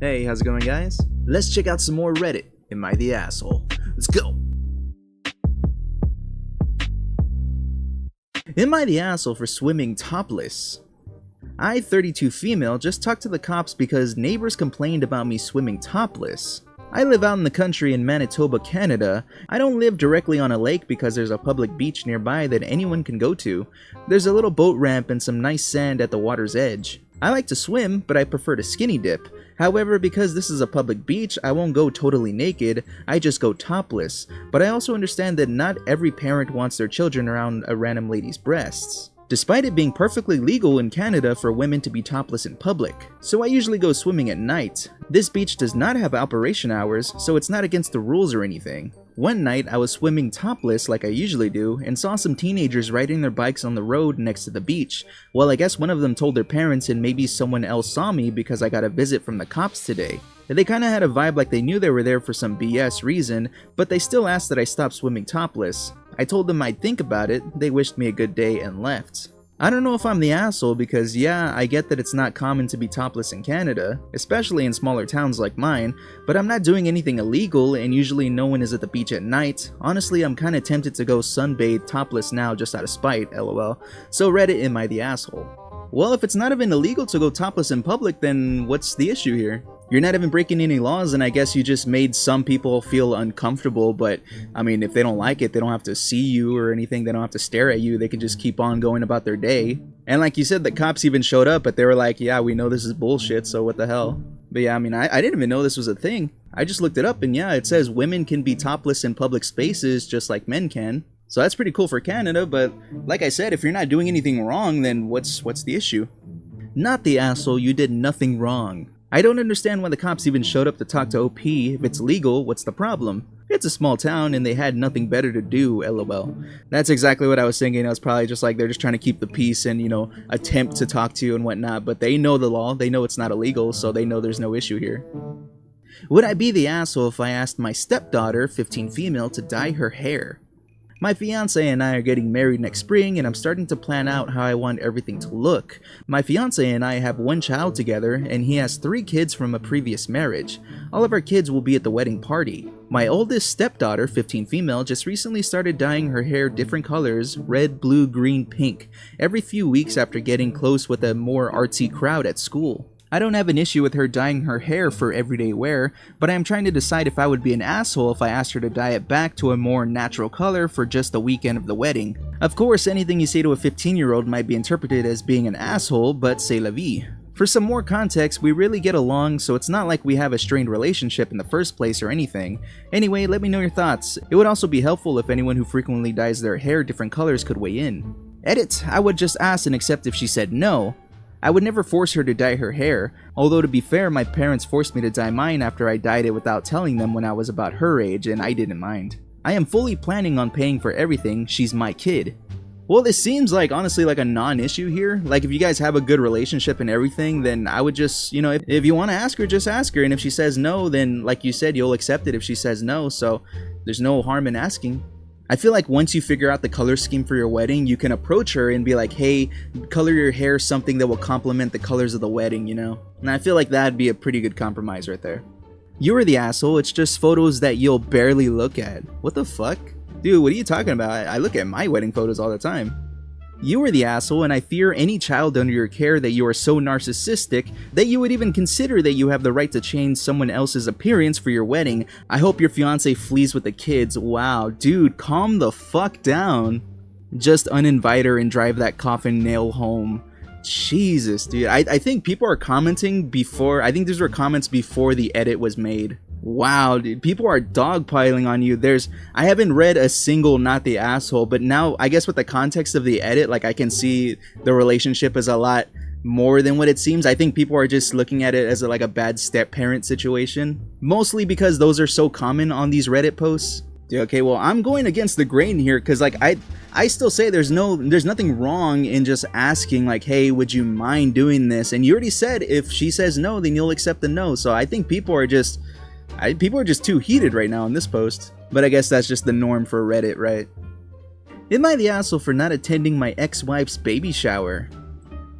Hey, how's it going, guys? Let's check out some more Reddit. Am I the asshole? Let's go! Am I the asshole for swimming topless? I, 32 female, just talked to the cops because neighbors complained about me swimming topless. I live out in the country in Manitoba, Canada. I don't live directly on a lake because there's a public beach nearby that anyone can go to. There's a little boat ramp and some nice sand at the water's edge. I like to swim, but I prefer to skinny dip. However, because this is a public beach, I won't go totally naked, I just go topless. But I also understand that not every parent wants their children around a random lady's breasts, despite it being perfectly legal in Canada for women to be topless in public. So I usually go swimming at night. This beach does not have operation hours, so it's not against the rules or anything. One night, I was swimming topless like I usually do, and saw some teenagers riding their bikes on the road next to the beach. Well, I guess one of them told their parents and maybe someone else saw me because I got a visit from the cops today. They kinda had a vibe like they knew they were there for some BS reason, but they still asked that I stop swimming topless. I told them I'd think about it, they wished me a good day and left. I don't know if I'm the asshole because yeah, I get that it's not common to be topless in Canada, especially in smaller towns like mine, but I'm not doing anything illegal and usually no one is at the beach at night. Honestly, I'm kinda tempted to go sunbathe topless now just out of spite, lol. So Reddit, am I the asshole? Well, if it's not even illegal to go topless in public, then what's the issue here? You're not even breaking any laws, and I guess you just made some people feel uncomfortable, but I mean, if they don't like it, they don't have to see you or anything, they don't have to stare at you, they can just keep on going about their day. And like you said, the cops even showed up, but they were like, yeah, we know this is bullshit, so what the hell? But yeah, I mean, I didn't even know this was a thing. I just looked it up, and yeah, it says women can be topless in public spaces just like men can. So that's pretty cool for Canada, but like I said, if you're not doing anything wrong, then what's the issue? Not the asshole, you did nothing wrong. I don't understand why the cops even showed up to talk to OP. If it's legal, what's the problem? It's a small town and they had nothing better to do, lol. That's exactly what I was thinking. I was probably just like, they're just trying to keep the peace and, you know, attempt to talk to you and whatnot. But they know the law, they know it's not illegal, so they know there's no issue here. Would I be the asshole if I asked my stepdaughter, 15 female, to dye her hair? My fiance and I are getting married next spring and I'm starting to plan out how I want everything to look. My fiance and I have one child together and he has 3 kids from a previous marriage. All of our kids will be at the wedding party. My oldest stepdaughter, 15 female, just recently started dyeing her hair different colors, red, blue, green, pink, every few weeks after getting close with a more artsy crowd at school. I don't have an issue with her dyeing her hair for everyday wear, but I am trying to decide if I would be an asshole if I asked her to dye it back to a more natural color for just the weekend of the wedding. Of course, anything you say to a 15-year-old might be interpreted as being an asshole, but c'est la vie. For some more context, we really get along, so it's not like we have a strained relationship in the first place or anything. Anyway, let me know your thoughts. It would also be helpful if anyone who frequently dyes their hair different colors could weigh in. Edit, I would just ask and accept if she said no. I would never force her to dye her hair, although to be fair, my parents forced me to dye mine after I dyed it without telling them when I was about her age, and I didn't mind. I am fully planning on paying for everything, she's my kid. Well, this seems like, honestly, like a non-issue here. Like, if you guys have a good relationship and everything, then I would just, you know, if you want to ask her, just ask her, and if she says no, then, like you said, you'll accept it if she says no, so there's no harm in asking. I feel like once you figure out the color scheme for your wedding, you can approach her and be like, hey, color your hair something that will complement the colors of the wedding, you know? And I feel like that'd be a pretty good compromise right there. You were the asshole, it's just photos that you'll barely look at. What the fuck? Dude, what are you talking about? I look at my wedding photos all the time. You were the asshole, and I fear any child under your care that you are so narcissistic that you would even consider that you have the right to change someone else's appearance for your wedding. I hope your fiance flees with the kids. Wow, dude, calm the fuck down. Just uninvite her and drive that coffin nail home. Jesus, dude. I think people are commenting before, I think these were comments before the edit was made. Wow, dude, people are dogpiling on you. I haven't read a single not the asshole, but now I guess with the context of the edit, like I can see the relationship is a lot more than what it seems. I think people are just looking at it as like a bad step-parent situation, mostly because those are so common on these Reddit posts. Dude, okay, well, I'm going against the grain here because like I still say there's nothing wrong in just asking like, hey, would you mind doing this? And you already said if she says no, then you'll accept the no. So I think people are just too heated right now in this post. But I guess that's just the norm for Reddit, right? Am I the asshole for not attending my ex-wife's baby shower?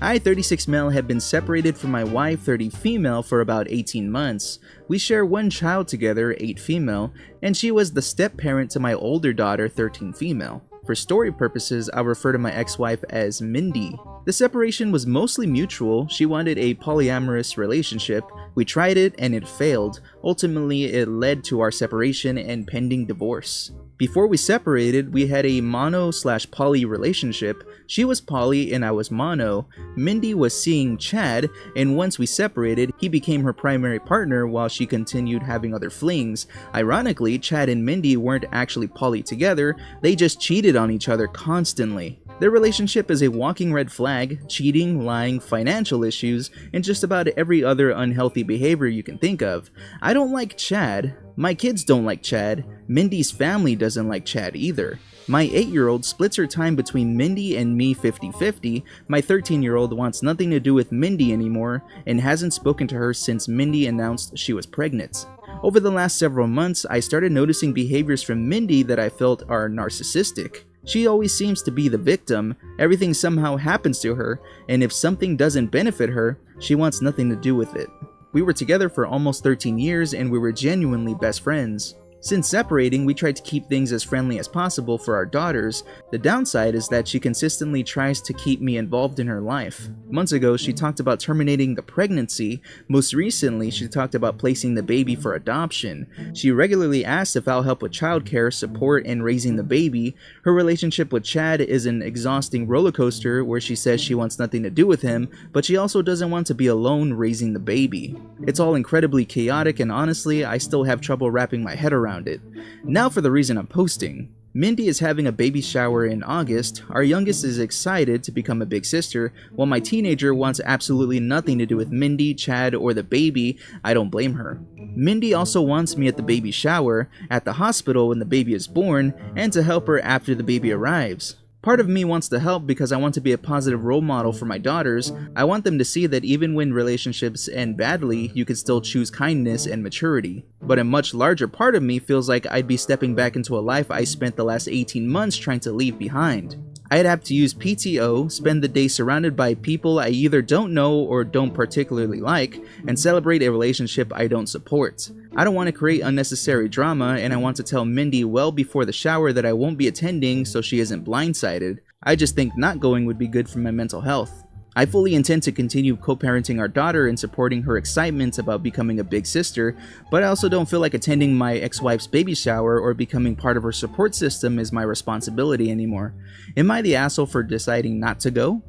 I, 36 male, have been separated from my wife, 30 female, for about 18 months. We share one child together, 8 female, and she was the step-parent to my older daughter, 13 female. For story purposes, I'll refer to my ex-wife as Mindy. The separation was mostly mutual. She wanted a polyamorous relationship. We tried it and it failed. Ultimately, it led to our separation and pending divorce. Before we separated, we had a mono/poly relationship. She was poly and I was mono. Mindy was seeing Chad, and once we separated, he became her primary partner while she continued having other flings. Ironically, Chad and Mindy weren't actually poly together, they just cheated on each other constantly. Their relationship is a walking red flag: cheating, lying, financial issues, and just about every other unhealthy behavior you can think of. I don't like Chad. My kids don't like Chad. Mindy's family doesn't like Chad either. My 8-year-old splits her time between Mindy and me 50-50. My 13-year-old wants nothing to do with Mindy anymore and hasn't spoken to her since Mindy announced she was pregnant. Over the last several months, I started noticing behaviors from Mindy that I felt are narcissistic. She always seems to be the victim. Everything somehow happens to her, and if something doesn't benefit her, she wants nothing to do with it. We were together for almost 13 years and we were genuinely best friends. Since separating, we tried to keep things as friendly as possible for our daughters. The downside is that she consistently tries to keep me involved in her life. Months ago, she talked about terminating the pregnancy. Most recently, she talked about placing the baby for adoption. She regularly asks if I'll help with childcare, support, and raising the baby. Her relationship with Chad is an exhausting roller coaster where she says she wants nothing to do with him, but she also doesn't want to be alone raising the baby. It's all incredibly chaotic, and honestly, I still have trouble wrapping my head around it. Now for the reason I'm posting. Mindy is having a baby shower in August. Our youngest is excited to become a big sister, while my teenager wants absolutely nothing to do with Mindy, Chad, or the baby. I don't blame her. Mindy also wants me at the baby shower, at the hospital when the baby is born, and to help her after the baby arrives. Part of me wants to help because I want to be a positive role model for my daughters. I want them to see that even when relationships end badly, you can still choose kindness and maturity. But a much larger part of me feels like I'd be stepping back into a life I spent the last 18 months trying to leave behind. I'd have to use PTO, spend the day surrounded by people I either don't know or don't particularly like, and celebrate a relationship I don't support. I don't want to create unnecessary drama, and I want to tell Mindy well before the shower that I won't be attending so she isn't blindsided. I just think not going would be good for my mental health. I fully intend to continue co-parenting our daughter and supporting her excitement about becoming a big sister, but I also don't feel like attending my ex-wife's baby shower or becoming part of her support system is my responsibility anymore. Am I the asshole for deciding not to go?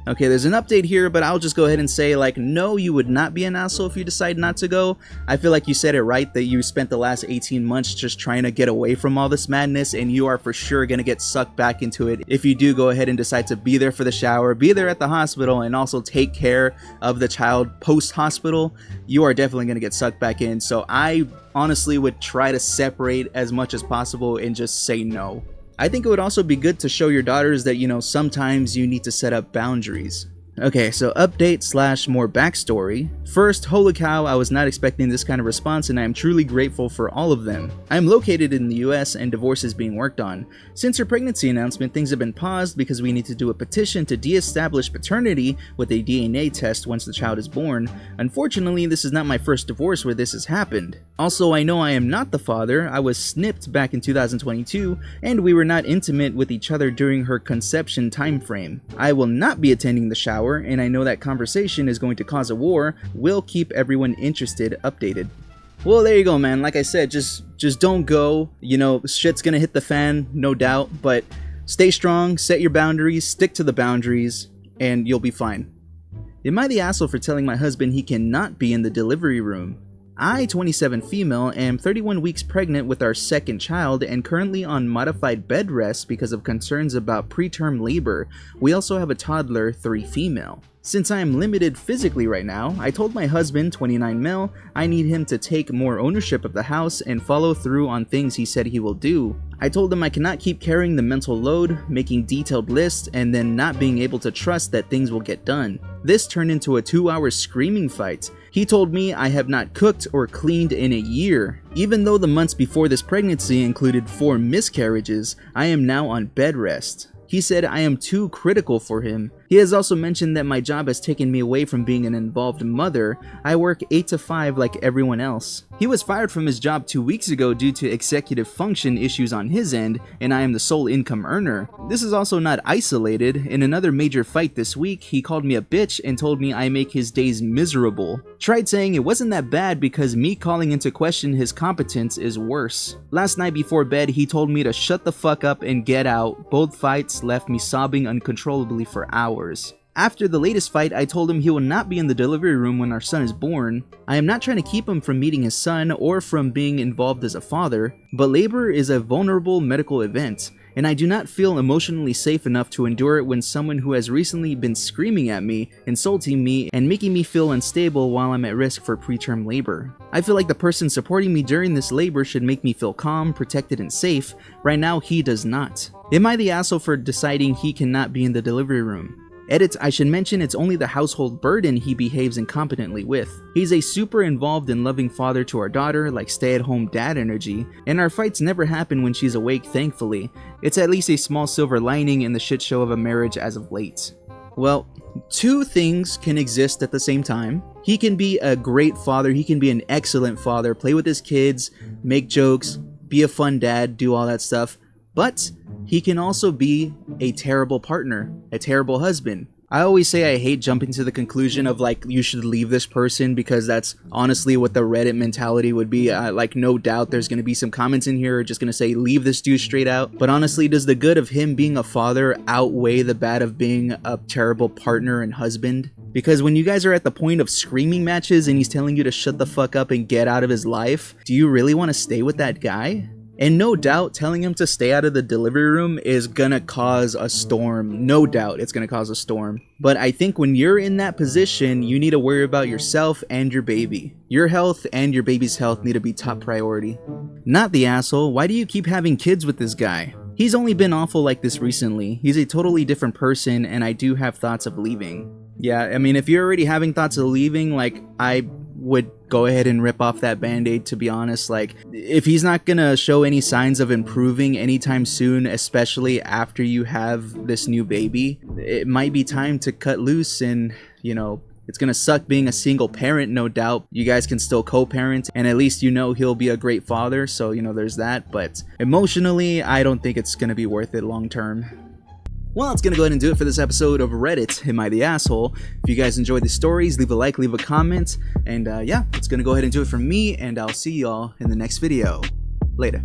Okay, there's an update here, but I'll just go ahead and say, no, you would not be an asshole if you decide not to go. I feel like you said it right, that you spent the last 18 months just trying to get away from all this madness, and you are for sure going to get sucked back into it if you do go ahead and decide to be there for the shower, be there at the hospital, and also take care of the child post-hospital. You are definitely going to get sucked back in, so I honestly would try to separate as much as possible and just say no. I think it would also be good to show your daughters that, sometimes you need to set up boundaries. Okay, so update / more backstory. First, holy cow, I was not expecting this kind of response and I am truly grateful for all of them. I am located in the US and divorce is being worked on. Since her pregnancy announcement, things have been paused because we need to do a petition to de-establish paternity with a DNA test once the child is born. Unfortunately, this is not my first divorce where this has happened. Also, I know I am not the father. I was snipped back in 2022 and we were not intimate with each other during her conception timeframe. I will not be attending the shower, and I know that conversation is going to cause a war. We'll keep everyone interested updated. Well, there you go, man. Like I said, just don't go. Shit's gonna hit the fan, no doubt, but stay strong, set your boundaries, stick to the boundaries, and you'll be fine. Am I the asshole for telling my husband he cannot be in the delivery room? I, 27 female, am 31 weeks pregnant with our second child and currently on modified bed rest because of concerns about preterm labor. We also have a toddler, 3 female. Since I am limited physically right now, I told my husband, 29 male, I need him to take more ownership of the house and follow through on things he said he will do. I told him I cannot keep carrying the mental load, making detailed lists, and then not being able to trust that things will get done. This turned into a 2-hour screaming fight. He told me I have not cooked or cleaned in a year. Even though the months before this pregnancy included 4 miscarriages, I am now on bed rest. He said I am too critical for him. He has also mentioned that my job has taken me away from being an involved mother. I work 8 to 5 like everyone else. He was fired from his job 2 weeks ago due to executive function issues on his end, and I am the sole income earner. This is also not isolated. In another major fight this week, he called me a bitch and told me I make his days miserable. Tried saying it wasn't that bad because me calling into question his competence is worse. Last night before bed, he told me to shut the fuck up and get out. Both fights left me sobbing uncontrollably for hours. After the latest fight, I told him he will not be in the delivery room when our son is born. I am not trying to keep him from meeting his son or from being involved as a father, but labor is a vulnerable medical event, and I do not feel emotionally safe enough to endure it when someone who has recently been screaming at me, insulting me, and making me feel unstable while I'm at risk for preterm labor. I feel like the person supporting me during this labor should make me feel calm, protected, and safe. Right now, he does not. Am I the asshole for deciding he cannot be in the delivery room? Edit, I should mention it's only the household burden he behaves incompetently with. He's a super involved and loving father to our daughter, like stay-at-home dad energy, and our fights never happen when she's awake, thankfully. It's at least a small silver lining in the shit show of a marriage as of late. Well, two things can exist at the same time. He can be a great father, he can be an excellent father, play with his kids, make jokes, be a fun dad, do all that stuff, but he can also be a terrible partner, a terrible husband. I always say I hate jumping to the conclusion of like you should leave this person because that's honestly what the Reddit mentality would be. Like no doubt there's going to be some comments in here just going to say leave this dude straight out. But honestly, does the good of him being a father outweigh the bad of being a terrible partner and husband? Because when you guys are at the point of screaming matches and he's telling you to shut the fuck up and get out of his life, do you really want to stay with that guy? And no doubt telling him to stay out of the delivery room is gonna cause a storm. No doubt it's gonna cause a storm. But I think when you're in that position, you need to worry about yourself and your baby. Your health and your baby's health need to be top priority. Not the asshole, why do you keep having kids with this guy? He's only been awful like this recently. He's a totally different person and I do have thoughts of leaving. Yeah, I mean, if you're already having thoughts of leaving, like, I would go ahead and rip off that band-aid, to be honest. Like, if he's not gonna show any signs of improving anytime soon, especially after you have this new baby, it might be time to cut loose. And, you know, it's gonna suck being a single parent, no doubt. You guys can still co-parent, and at least you know he'll be a great father, so, you know, there's that. But emotionally, I don't think it's gonna be worth it long term. Well, it's gonna go ahead and do it for this episode of Reddit, Am I the Asshole? If you guys enjoyed the stories, leave a like, leave a comment, and yeah, it's gonna go ahead and do it from me, and I'll see y'all in the next video. Later.